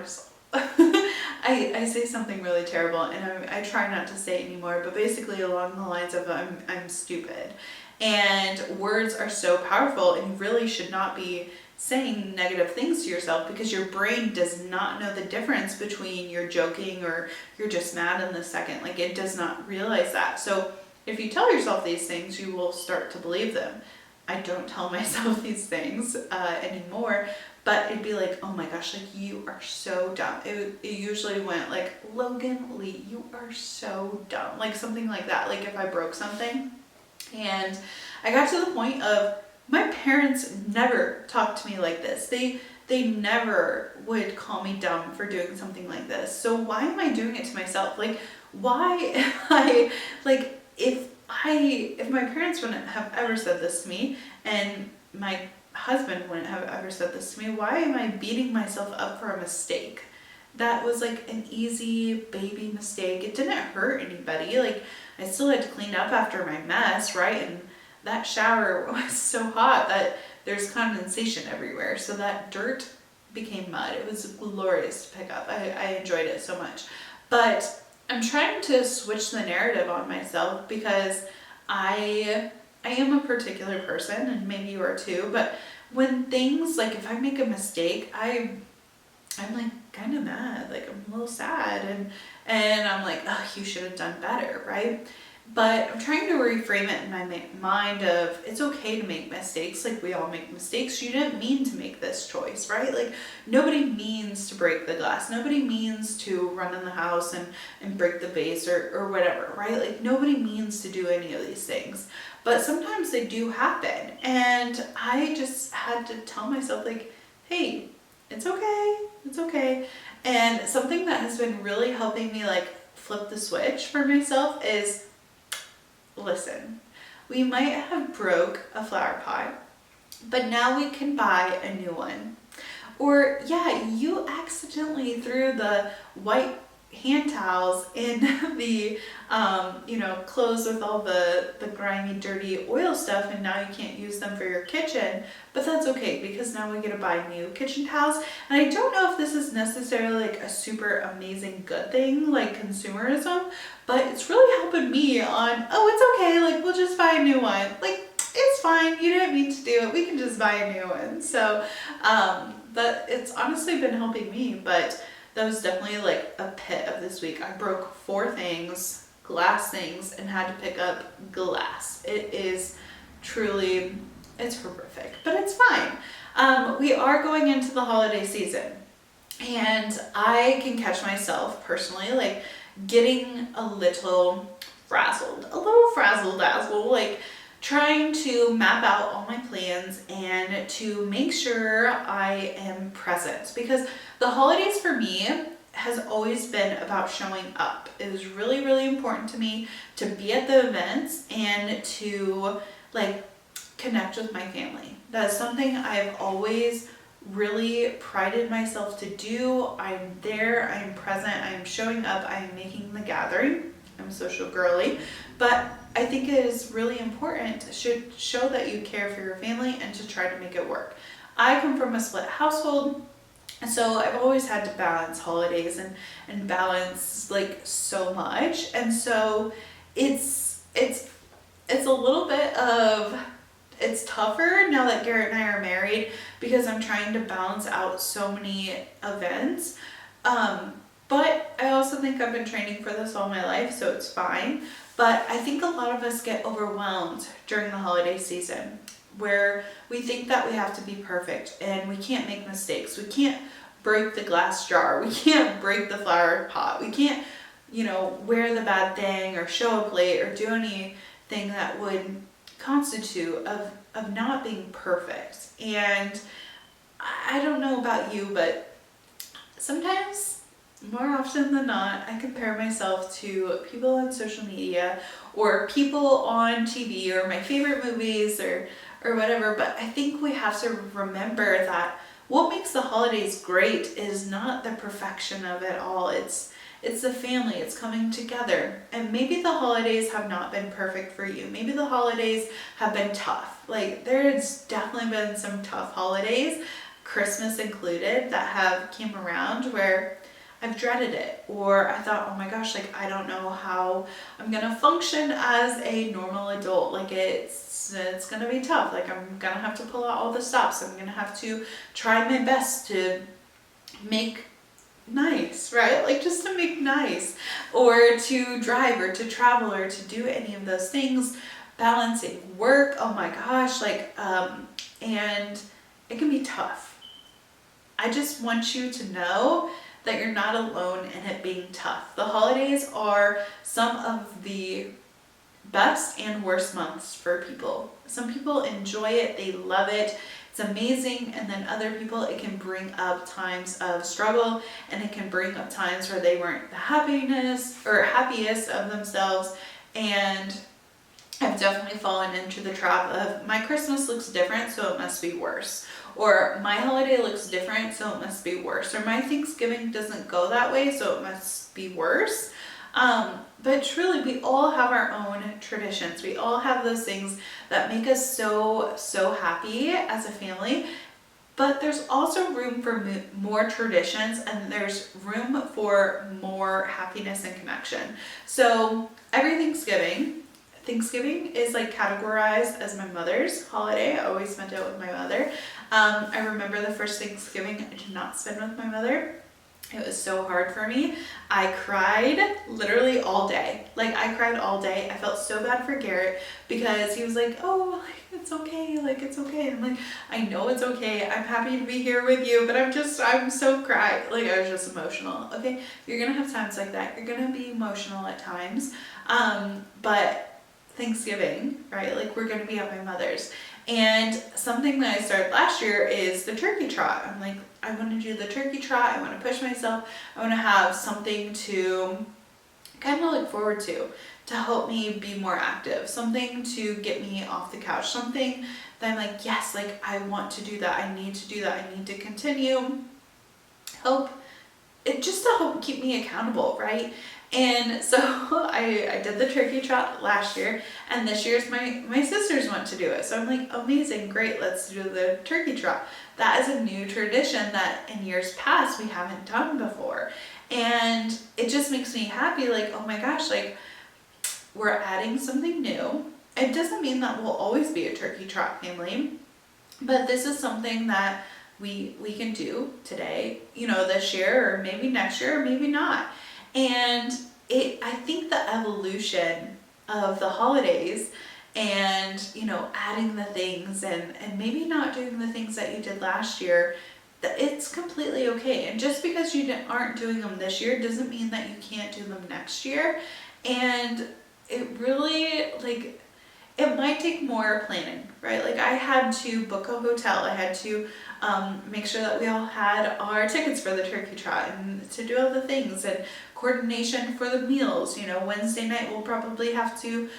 [SPEAKER 1] I say something really terrible, and I try not to say it anymore, but basically along the lines of I'm stupid. And words are so powerful, and you really should not be saying negative things to yourself, because your brain does not know the difference between you're joking or you're just mad in the second. Like, it does not realize that. So if you tell yourself these things, you will start to believe them. I don't tell myself these things anymore, but it'd be like, oh my gosh, like, you are so dumb. It usually went like, Logan Lee, you are so dumb. Like, something like that. Like, if I broke something. And I got to the point of, my parents never talked to me like this. They never would call me dumb for doing something like this. So why am I doing it to myself? Like, why am I, like, if my parents wouldn't have ever said this to me, and my husband wouldn't have ever said this to me, why am I beating myself up for a mistake? That was like an easy baby mistake. It didn't hurt anybody. Like, I still had to clean up after my mess, right? And that shower was so hot that there's condensation everywhere. So that dirt became mud. It was glorious to pick up. I enjoyed it so much. But I'm trying to switch the narrative on myself, because I am a particular person, and maybe you are too, but when things, like, if I make a mistake, I'm like kind of mad, like, I'm a little sad, and I'm like, oh, you should have done better, right? But I'm trying to reframe it in my mind of, it's okay to make mistakes. Like, we all make mistakes. You didn't mean to make this choice, right? Like, nobody means to break the glass. Nobody means to run in the house and break the vase or whatever, right? Like, nobody means to do any of these things. But sometimes they do happen. And I just had to tell myself, like, hey, it's okay. It's okay. And something that has been really helping me, like, flip the switch for myself is, listen, we might have broke a flower pot, but now we can buy a new one. Or, yeah, you accidentally threw the white hand towels in the clothes with all the grimy, dirty oil stuff, and now you can't use them for your kitchen. But that's okay, because now we get to buy new kitchen towels. And I don't know if this is necessarily like a super amazing good thing, like consumerism, but it's really helping me on, oh, it's okay, like, we'll just buy a new one. Like, it's fine, you didn't mean to do it, we can just buy a new one. So but it's honestly been helping me. But that was definitely like a pit of this week. I broke 4 things, glass things, and had to pick up glass. It is truly, it's horrific, but it's fine. We are going into the holiday season, and I can catch myself personally, like, getting a little frazzled dazzle, like, trying to map out all my plans and to make sure I am present, because the holidays for me has always been about showing up. It is really, really important to me to be at the events and to, like, connect with my family. That's something I've always really prided myself to do. I'm there, I'm present, I'm showing up, I'm making the gathering. I'm a social girly, but I think it is really important to show that you care for your family and to try to make it work. I come from a split household, and so I've always had to balance holidays and balance, like, so much. And so it's a little bit of, it's tougher now that Garrett and I are married, because I'm trying to balance out so many events. But I also think I've been training for this all my life, so it's fine. But I think a lot of us get overwhelmed during the holiday season, where we think that we have to be perfect and we can't make mistakes. We can't break the glass jar. We can't break the flower pot. We can't, wear the bad thing or show up late or do anything that would constitute of not being perfect. And I don't know about you, but sometimes, more often than not, I compare myself to people on social media or people on TV or my favorite movies or or whatever. But I think we have to remember that what makes the holidays great is not the perfection of it all. It's the family, it's coming together. And maybe the holidays have not been perfect for you. Maybe the holidays have been tough. Like, there's definitely been some tough holidays, Christmas included, that have came around where I've dreaded it, or I thought, oh my gosh, like, I don't know how I'm gonna function as a normal adult. Like, it's gonna be tough. Like, I'm gonna have to pull out all the stops. I'm gonna have to try my best to make nice, right? Like, just to make nice, or to drive, or to travel, or to do any of those things, balancing work. Oh my gosh, like, and it can be tough. I just want you to know that you're not alone in it being tough. The holidays are some of the best and worst months for people. Some people enjoy it, they love it, it's amazing, and then other people, it can bring up times of struggle, and it can bring up times where they weren't the happiest of themselves. And I've definitely fallen into the trap of, my Christmas looks different, so it must be worse. Or my holiday looks different, so it must be worse. Or my Thanksgiving doesn't go that way, so it must be worse. But truly, we all have our own traditions. We all have those things that make us so, so happy as a family. But there's also room for more traditions, and there's room for more happiness and connection. So every Thanksgiving is like categorized as my mother's holiday. I always spent it with my mother. I remember the first Thanksgiving I did not spend with my mother. It was so hard for me. I cried literally all day. Like, I cried all day. I felt so bad for Garrett because he was like, oh, like, it's okay. Like, it's okay. And I'm like, I know it's okay. I'm happy to be here with you, but I'm so cried. Like, I was just emotional. Okay. You're going to have times like that. You're going to be emotional at times. But Thanksgiving, right? Like, we're going to be at my mother's. And something that I started last year is the turkey trot. I'm like, I want to do the turkey trot. I want to push myself. I want to have something to kind of look forward to help me be more active, something to get me off the couch, something that I'm like, yes, like, I want to do that. I need to do that. I need to continue. Just to help keep me accountable, right? And so I did the turkey trot last year, and this year's my sisters want to do it. So I'm like, amazing, great, let's do the turkey trot. That is a new tradition that in years past we haven't done before. And it just makes me happy, like, oh my gosh, like, we're adding something new. It doesn't mean that we'll always be a turkey trot family, but this is something that we can do today, this year, or maybe next year, or maybe not. And I think the evolution of the holidays and, adding the things and maybe not doing the things that you did last year, that it's completely okay. And just because you aren't doing them this year doesn't mean that you can't do them next year. And it really, like, it might take more planning, right? Like, I had to book a hotel. I had to make sure that we all had our tickets for the turkey trot and to do all the things, and coordination for the meals. Wednesday night we'll probably have to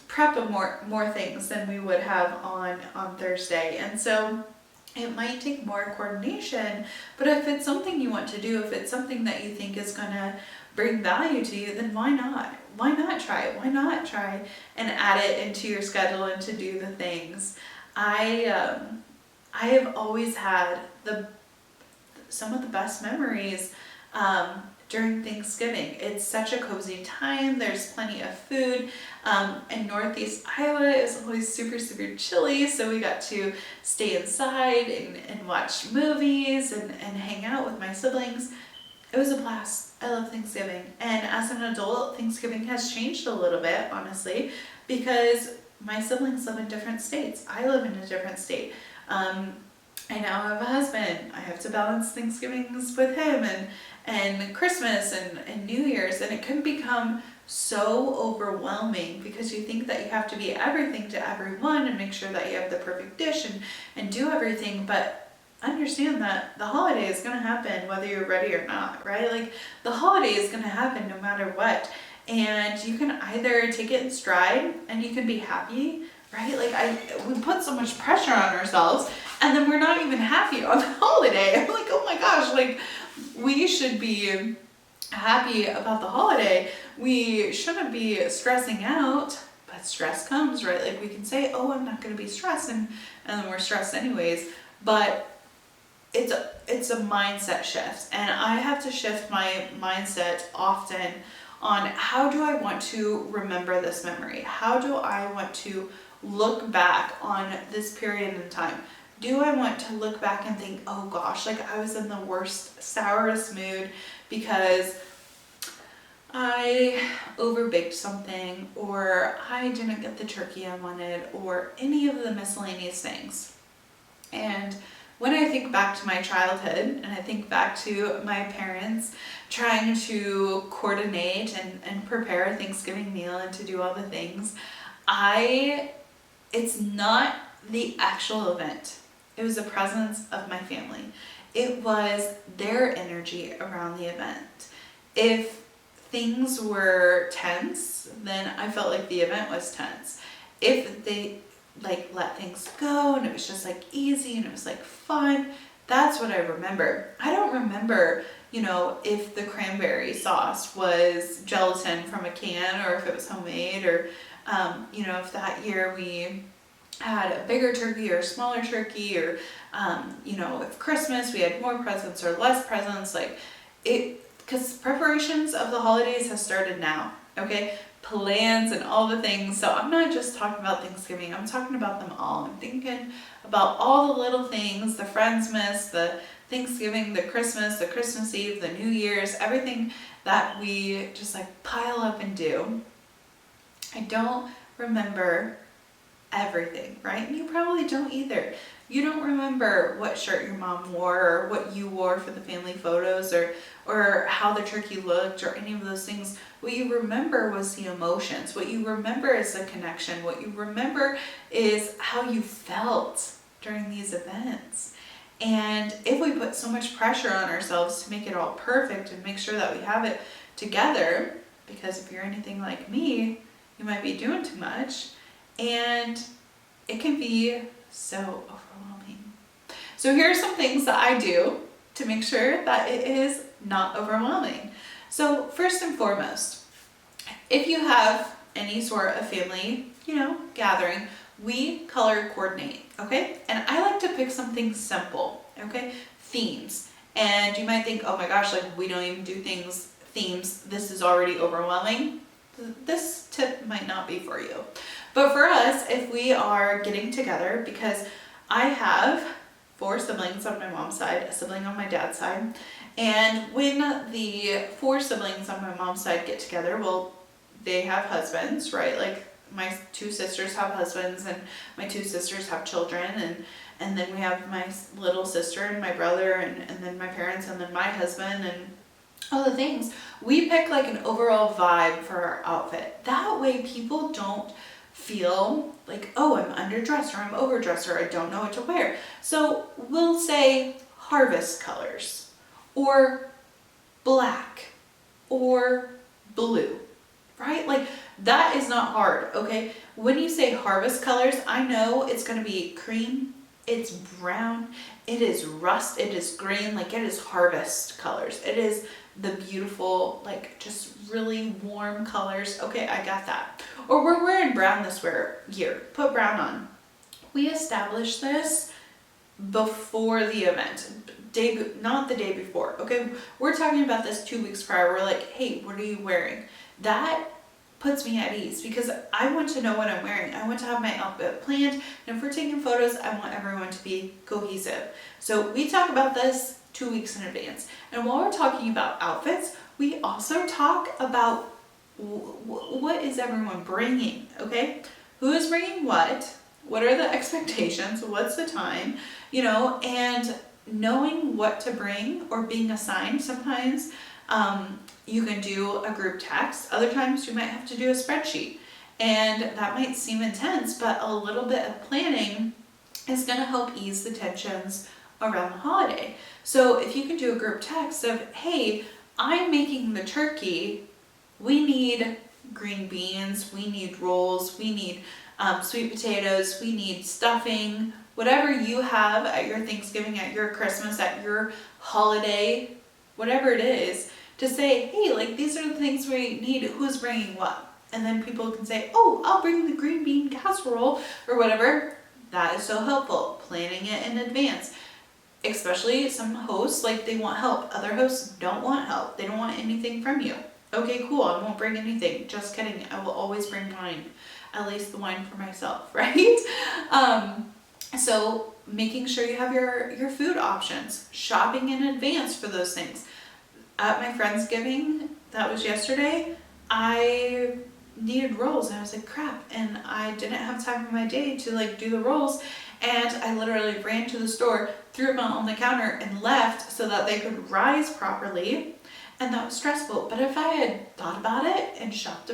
[SPEAKER 1] prep more things than we would have on Thursday. And so it might take more coordination, but if it's something you want to do, if it's something that you think is going to bring value to you, then why not? Why not try it? Why not try and add it into your schedule and to do the things? I have always had some of the best memories during Thanksgiving. It's such a cozy time. There's plenty of food. In Northeast Iowa, it's always super, super chilly, so we got to stay inside and watch movies and hang out with my siblings. It was a blast. I love Thanksgiving. And as an adult, Thanksgiving has changed a little bit, honestly, because my siblings live in different states. I live in a different state. I now have a husband. I have to balance Thanksgivings with him and Christmas and New Year's, and it can become so overwhelming because you think that you have to be everything to everyone and make sure that you have the perfect dish and do everything, but understand that the holiday is going to happen whether you're ready or not, right? Like, the holiday is going to happen no matter what, and you can either take it in stride and you can be happy right? Like we put so much pressure on ourselves, and then we're not even happy on the holiday. I'm like, oh my gosh, like we should be happy about the holiday. We shouldn't be stressing out, but stress comes, right? Like we can say, oh, I'm not going to be stressed, and then we're stressed anyways. But it's a mindset shift, and I have to shift my mindset often on how do I want to remember this memory? How do I want to look back on this period in time? Do I want to look back and think, oh gosh, like I was in the worst, sourest mood because I overbaked something, or I didn't get the turkey I wanted, or any of the miscellaneous things. And when I think back to my childhood, and I think back to my parents trying to coordinate and prepare a Thanksgiving meal and to do all the things, it's not the actual event. It was the presence of my family. It was their energy around the event. If things were tense, then I felt like the event was tense. If they like let things go and it was just like easy and it was like fun, that's what I remember. I don't remember, if the cranberry sauce was gelatin from a can or if it was homemade, or if that year we had a bigger turkey or a smaller turkey, or if Christmas we had more presents or less presents, because preparations of the holidays have started now, okay? Plans and all the things. So I'm not just talking about Thanksgiving, I'm talking about them all. I'm thinking about all the little things, the Friendsmas, the Thanksgiving, the Christmas Eve, the New Year's, everything that we just like pile up and do. I don't remember everything, right? And you probably don't either. You don't remember what shirt your mom wore, or what you wore for the family photos, or how the turkey looked, or any of those things. What you remember was the emotions. What you remember is the connection. What you remember is how you felt during these events. And if we put so much pressure on ourselves to make it all perfect and make sure that we have it together, because if you're anything like me, you might be doing too much, and it can be so overwhelming. So here are some things that I do to make sure that it is not overwhelming. So first and foremost, if you have any sort of family, gathering, we color coordinate, okay? And I like to pick something simple, okay? Themes. And you might think, oh my gosh, like we don't even do themes. This is already overwhelming. This tip might not be for you. But for us, if we are getting together, because I have 4 siblings on my mom's side, a sibling on my dad's side, and when the 4 siblings on my mom's side get together, well, they have husbands, right? Like my 2 sisters have husbands, and my 2 sisters have children, and then we have my little sister and my brother, and then my parents, and then my husband, and all the things. We pick like an overall vibe for our outfit. That way people don't feel like, oh, I'm underdressed, or I'm overdressed, or I don't know what to wear. So we'll say harvest colors, or black, or blue, right? Like that is not hard, okay? When you say harvest colors, I know it's gonna be cream, it's brown, it is rust, it is green, like it is harvest colors. It is the beautiful, like just really warm colors. Okay, I got that. Or we're wearing brown this year. Put brown on. We established this before the event. Not the day before. Okay, we're talking about this 2 weeks prior. We're like, hey, what are you wearing? That puts me at ease because I want to know what I'm wearing. I want to have my outfit planned. And if we're taking photos, I want everyone to be cohesive. So we talk about this 2 weeks in advance. And while we're talking about outfits, we also talk about what is everyone bringing, okay? Who is bringing what? What are the expectations? What's the time? And knowing what to bring or being assigned. Sometimes you can do a group text. Other times you might have to do a spreadsheet. And that might seem intense, but a little bit of planning is going to help ease the tensions around the holiday. So if you can do a group text of, hey, I'm making the turkey, we need green beans, we need rolls, we need sweet potatoes, we need stuffing, whatever you have at your Thanksgiving, at your Christmas, at your holiday, whatever it is, to say, hey, like these are the things we need, who's bringing what? And then people can say, oh, I'll bring the green bean casserole or whatever. That is so helpful, planning it in advance. Especially some hosts, like they want help. Other hosts don't want help. They don't want anything from you. Okay, cool, I won't bring anything. Just kidding, I will always bring wine. At least the wine for myself, right? So making sure you have your food options, shopping in advance for those things. At my Friendsgiving, that was yesterday, I needed rolls and I was like, crap, and I didn't have time in my day to like do the rolls, and I literally ran to the store, threw them out on the counter and left so that they could rise properly, and that was stressful. But if I had thought about it and shopped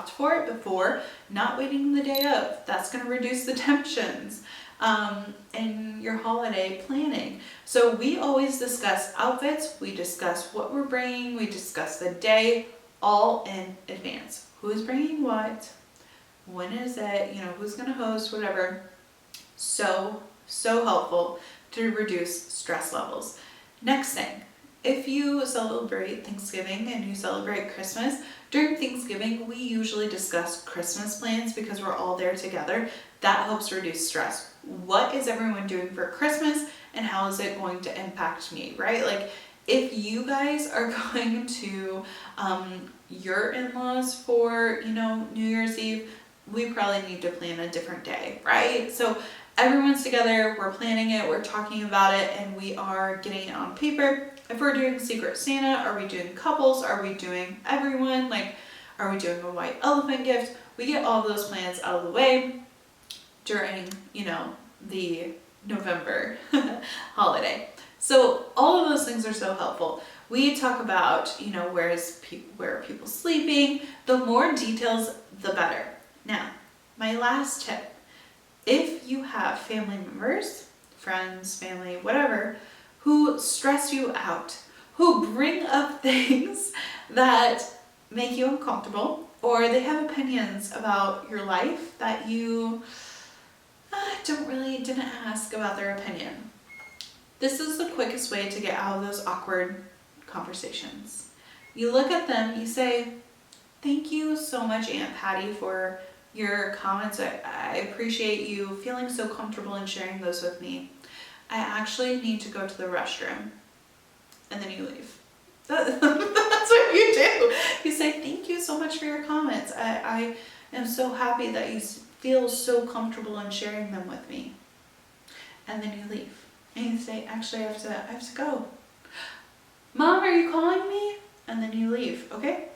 [SPEAKER 1] for it before, not waiting the day of, that's going to reduce the tensions in your holiday planning. So we always discuss outfits, we discuss what we're bringing, we discuss the day, all in advance. Who's bringing what? When is it? Who's going to host, whatever. So helpful to reduce stress levels. Next thing, if you celebrate Thanksgiving and you celebrate Christmas, during Thanksgiving, we usually discuss Christmas plans because we're all there together. That helps reduce stress. What is everyone doing for Christmas and how is it going to impact me, right? Like, if you guys are going to your in-laws for, New Year's Eve, we probably need to plan a different day, right? So everyone's together, we're planning it, we're talking about it, and we are getting it on paper. If we're doing Secret Santa, are we doing couples? Are we doing everyone? Like, are we doing a white elephant gift? We get all those plans out of the way during, the November holiday. So all of those things are so helpful. We talk about, where are people sleeping? The more details, the better. Now, my last tip, if you have family members, friends, family, whatever, who stress you out, who bring up things that make you uncomfortable, or they have opinions about your life that you didn't ask about their opinion. This is the quickest way to get out of those awkward conversations. You look at them, you say, thank you so much, Aunt Patty, for your comments. I appreciate you feeling so comfortable in sharing those with me. I actually need to go to the restroom. And then you leave. That's what you do. You say, thank you so much for your comments. I am so happy that you feel so comfortable in sharing them with me. And then you leave. And you say, actually, I have to go. Mom, are you calling me? And then you leave, okay?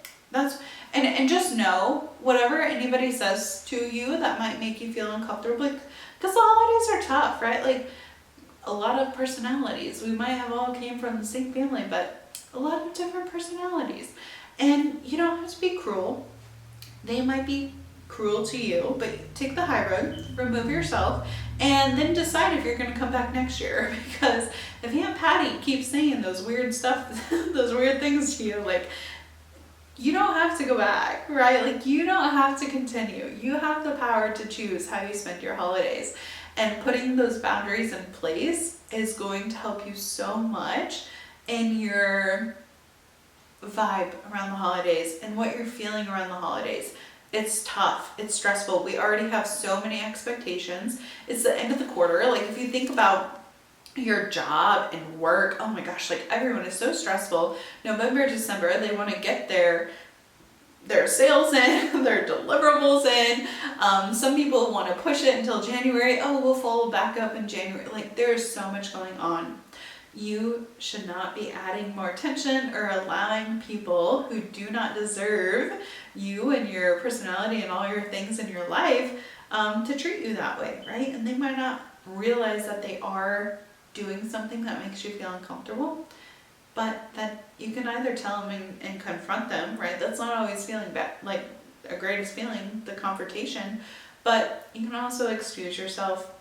[SPEAKER 1] And just know, whatever anybody says to you that might make you feel uncomfortable, because the holidays are tough, right? Like, a lot of personalities. We might have all came from the same family, but a lot of different personalities. And you don't have to be cruel. They might be cruel to you, but take the high road, remove yourself, and then decide if you're going to come back next year. Because if Aunt Patty keeps saying those weird stuff, those weird things to you, like, you don't have to go back, right? Like, you don't have to continue. You have the power to choose how you spend your holidays. And putting those boundaries in place is going to help you so much in your vibe around the holidays and what you're feeling around the holidays. It's tough. It's stressful. We already have so many expectations. It's the end of the quarter. Like, if you think about your job and work, oh my gosh, like, everyone is so stressful. November, December, they want to get their sales in, their deliverables in. Some people want to push it until January. Oh, we'll follow back up in January. Like, there's so much going on. You should not be adding more tension or allowing people who do not deserve you and your personality and all your things in your life to treat you that way, right? And they might not realize that they are doing something that makes you feel uncomfortable, but that you can either tell them and confront them, right? That's not always feeling bad, like a greatest feeling, the confrontation, but you can also excuse yourself.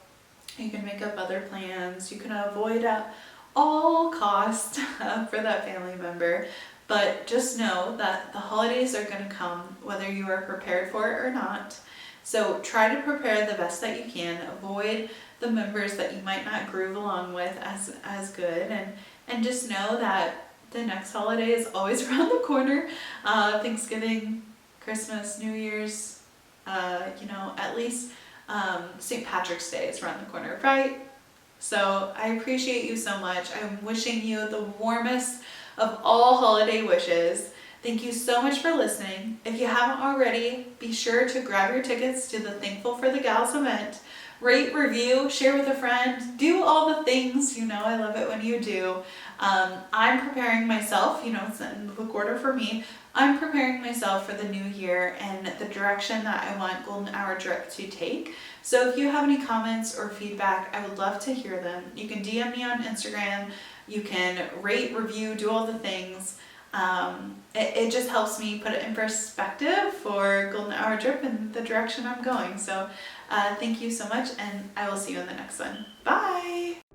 [SPEAKER 1] You can make up other plans. You can avoid at all costs for that family member, but just know that the holidays are going to come whether you are prepared for it or not. So try to prepare the best that you can. Avoid the members that you might not groove along with as good, and just know that the next holiday is always around the corner. Thanksgiving, Christmas, New Year's, at least St. Patrick's Day is around the corner, right? So I appreciate you so much. I'm wishing you the warmest of all holiday wishes. Thank you so much for listening. If you haven't already, be sure to grab your tickets to the Thankful for the Gals event. Rate, review, share with a friend, do all the things. I love it when you do. I'm preparing myself, it's in the order for me. I'm preparing myself for the new year and the direction that I want Golden Hour Drip to take. So if you have any comments or feedback, I would love to hear them. You can DM me on Instagram. You can rate, review, do all the things. It just helps me put it in perspective for Golden Hour Drip and the direction I'm going. So thank you so much, and I will see you in the next one. Bye!